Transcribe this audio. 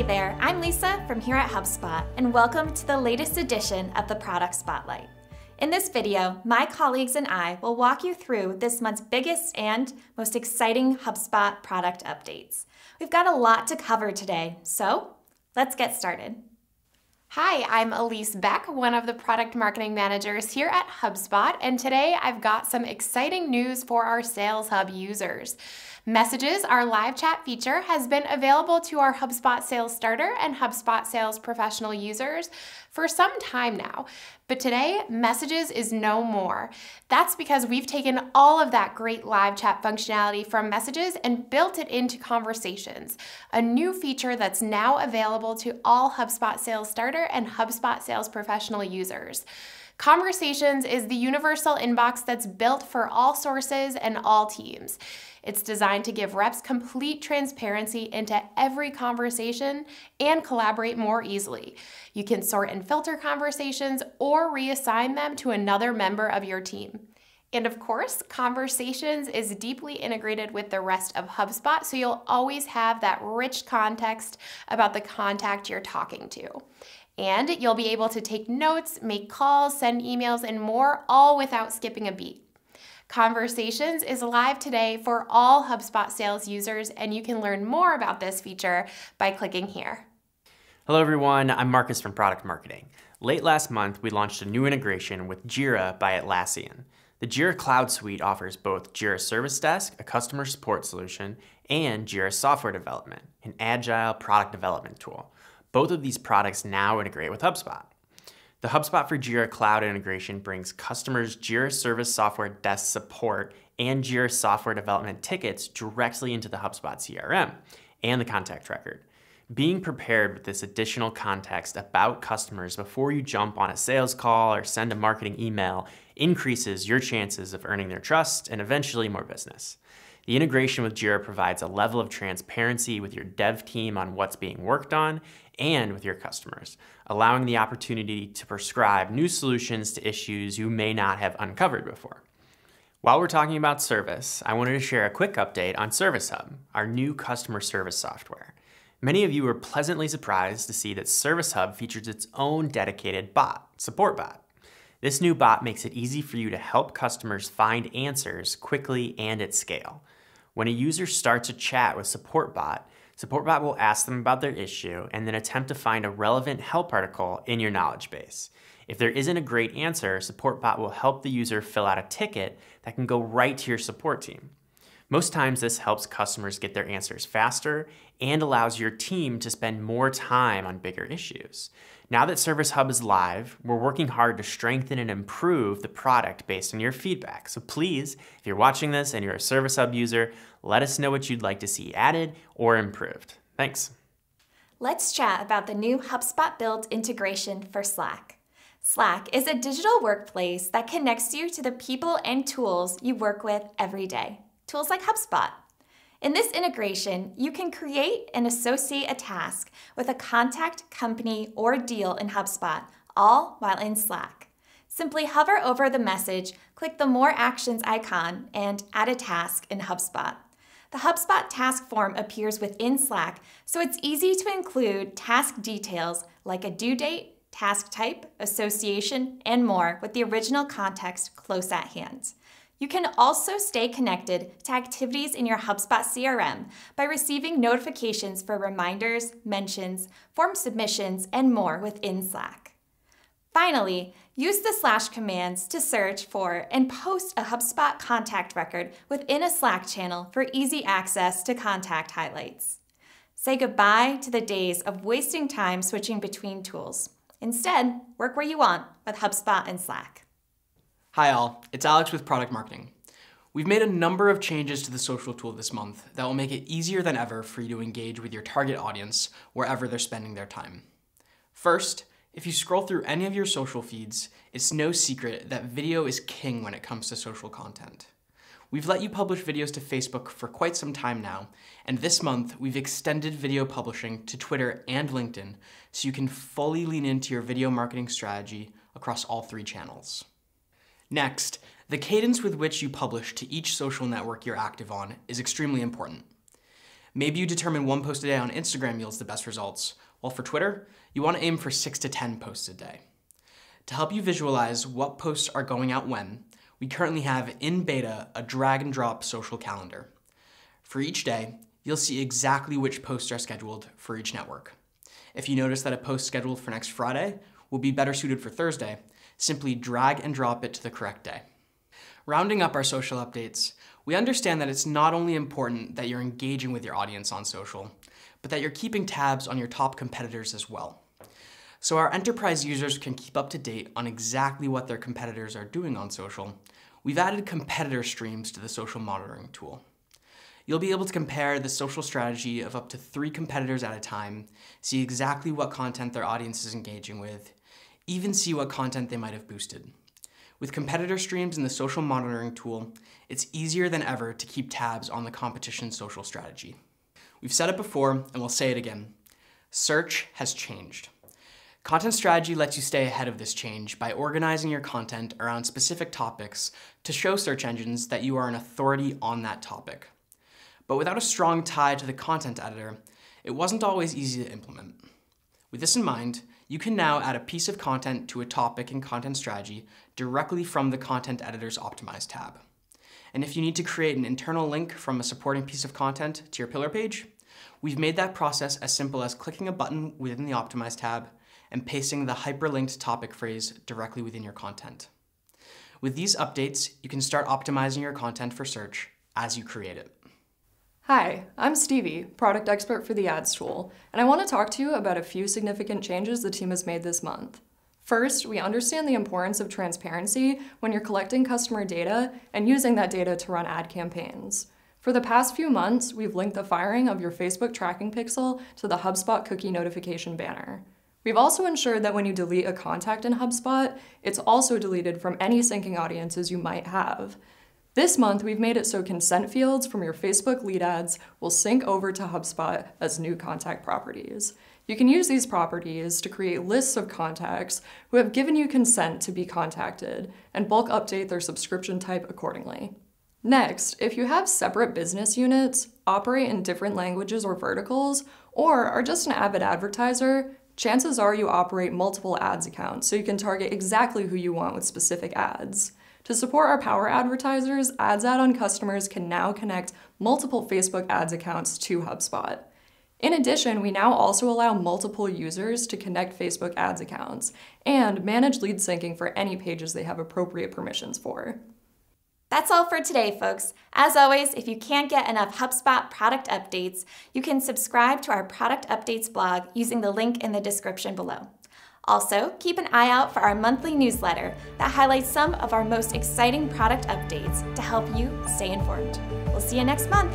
there, I'm Lisa from here at HubSpot, and welcome to the latest edition of the Product Spotlight. In this video, my colleagues and I will walk you through this month's biggest and most exciting HubSpot product updates. We've got a lot to cover today, so let's get started. Hi, I'm Elise Beck, one of the product marketing managers here at HubSpot, and today I've got some exciting news for our Sales Hub users. Messages, our live chat feature, has been available to our HubSpot Sales Starter and HubSpot Sales Professional users for some time now. But today, Messages is no more. That's because we've taken all of that great live chat functionality from Messages and built it into Conversations, a new feature that's now available to all HubSpot Sales Starter and HubSpot Sales Professional users. Conversations is the universal inbox that's built for all sources and all teams. It's designed to give reps complete transparency into every conversation and collaborate more easily. You can sort and filter conversations or reassign them to another member of your team. And of course, Conversations is deeply integrated with the rest of HubSpot, so you'll always have that rich context about the contact you're talking to. And you'll be able to take notes, make calls, send emails, and more, all without skipping a beat. Conversations is live today for all HubSpot sales users, and you can learn more about this feature by clicking here. Hello everyone, I'm Marcus from Product Marketing. Late last month, we launched a new integration with Jira by Atlassian. The Jira Cloud Suite offers both Jira Service Desk, a customer support solution, and Jira Software Development, an agile product development tool. Both of these products now integrate with HubSpot. The HubSpot for Jira Cloud integration brings customers' Jira Service Software Desk support and Jira Software Development tickets directly into the HubSpot CRM and the contact record. Being prepared with this additional context about customers before you jump on a sales call or send a marketing email increases your chances of earning their trust and eventually more business. The integration with Jira provides a level of transparency with your dev team on what's being worked on and with your customers, allowing the opportunity to prescribe new solutions to issues you may not have uncovered before. While we're talking about service, I wanted to share a quick update on Service Hub, our new customer service software. Many of you were pleasantly surprised to see that Service Hub features its own dedicated bot, Support Bot. This new bot makes it easy for you to help customers find answers quickly and at scale. When a user starts a chat with Support Bot will ask them about their issue and then attempt to find a relevant help article in your knowledge base. If there isn't a great answer, Support Bot will help the user fill out a ticket that can go right to your support team. Most times this helps customers get their answers faster and allows your team to spend more time on bigger issues. Now that Service Hub is live, we're working hard to strengthen and improve the product based on your feedback. So please, if you're watching this and you're a Service Hub user, let us know what you'd like to see added or improved. Thanks. Let's chat about the new HubSpot built integration for Slack. Slack is a digital workplace that connects you to the people and tools you work with every day. Tools like HubSpot. In this integration, you can create and associate a task with a contact, company, or deal in HubSpot, all while in Slack. Simply hover over the message, click the More Actions icon, and add a task in HubSpot. The HubSpot task form appears within Slack, so it's easy to include task details like a due date, task type, association, and more with the original context close at hand. You can also stay connected to activities in your HubSpot CRM by receiving notifications for reminders, mentions, form submissions, and more within Slack. Finally, use the / commands to search for and post a HubSpot contact record within a Slack channel for easy access to contact highlights. Say goodbye to the days of wasting time switching between tools. Instead, work where you want with HubSpot and Slack. Hi all, it's Alex with Product Marketing. We've made a number of changes to the social tool this month that will make it easier than ever for you to engage with your target audience wherever they're spending their time. First, if you scroll through any of your social feeds, it's no secret that video is king when it comes to social content. We've let you publish videos to Facebook for quite some time now, and this month we've extended video publishing to Twitter and LinkedIn so you can fully lean into your video marketing strategy across all 3 channels. Next, the cadence with which you publish to each social network you're active on is extremely important. Maybe you determine 1 post a day on Instagram yields the best results, while for Twitter, you want to aim for 6 to 10 posts a day. To help you visualize what posts are going out when, we currently have in beta a drag and drop social calendar. For each day, you'll see exactly which posts are scheduled for each network. If you notice that a post scheduled for next Friday will be better suited for Thursday, simply drag and drop it to the correct day. Rounding up our social updates, we understand that it's not only important that you're engaging with your audience on social, but that you're keeping tabs on your top competitors as well. So our enterprise users can keep up to date on exactly what their competitors are doing on social, we've added competitor streams to the social monitoring tool. You'll be able to compare the social strategy of up to 3 competitors at a time, see exactly what content their audience is engaging with, even see what content they might have boosted. With competitor streams in the social monitoring tool, it's easier than ever to keep tabs on the competition's social strategy. We've said it before, and we'll say it again. Search has changed. Content strategy lets you stay ahead of this change by organizing your content around specific topics to show search engines that you are an authority on that topic. But without a strong tie to the content editor, it wasn't always easy to implement. With this in mind, you can now add a piece of content to a topic in content strategy directly from the content editor's Optimize tab. And if you need to create an internal link from a supporting piece of content to your pillar page, we've made that process as simple as clicking a button within the Optimize tab and pasting the hyperlinked topic phrase directly within your content. With these updates, you can start optimizing your content for search as you create it. Hi, I'm Stevie, product expert for the Ads tool, and I want to talk to you about a few significant changes the team has made this month. First, we understand the importance of transparency when you're collecting customer data and using that data to run ad campaigns. For the past few months, we've linked the firing of your Facebook tracking pixel to the HubSpot cookie notification banner. We've also ensured that when you delete a contact in HubSpot, it's also deleted from any syncing audiences you might have. This month, we've made it so consent fields from your Facebook lead ads will sync over to HubSpot as new contact properties. You can use these properties to create lists of contacts who have given you consent to be contacted and bulk update their subscription type accordingly. Next, if you have separate business units, operate in different languages or verticals, or are just an avid advertiser, chances are you operate multiple ads accounts so you can target exactly who you want with specific ads. To support our power advertisers, Ads add-on customers can now connect multiple Facebook ads accounts to HubSpot. In addition, we now also allow multiple users to connect Facebook ads accounts and manage lead syncing for any pages they have appropriate permissions for. That's all for today, folks. As always, if you can't get enough HubSpot product updates, you can subscribe to our product updates blog using the link in the description below. Also, keep an eye out for our monthly newsletter that highlights some of our most exciting product updates to help you stay informed. We'll see you next month.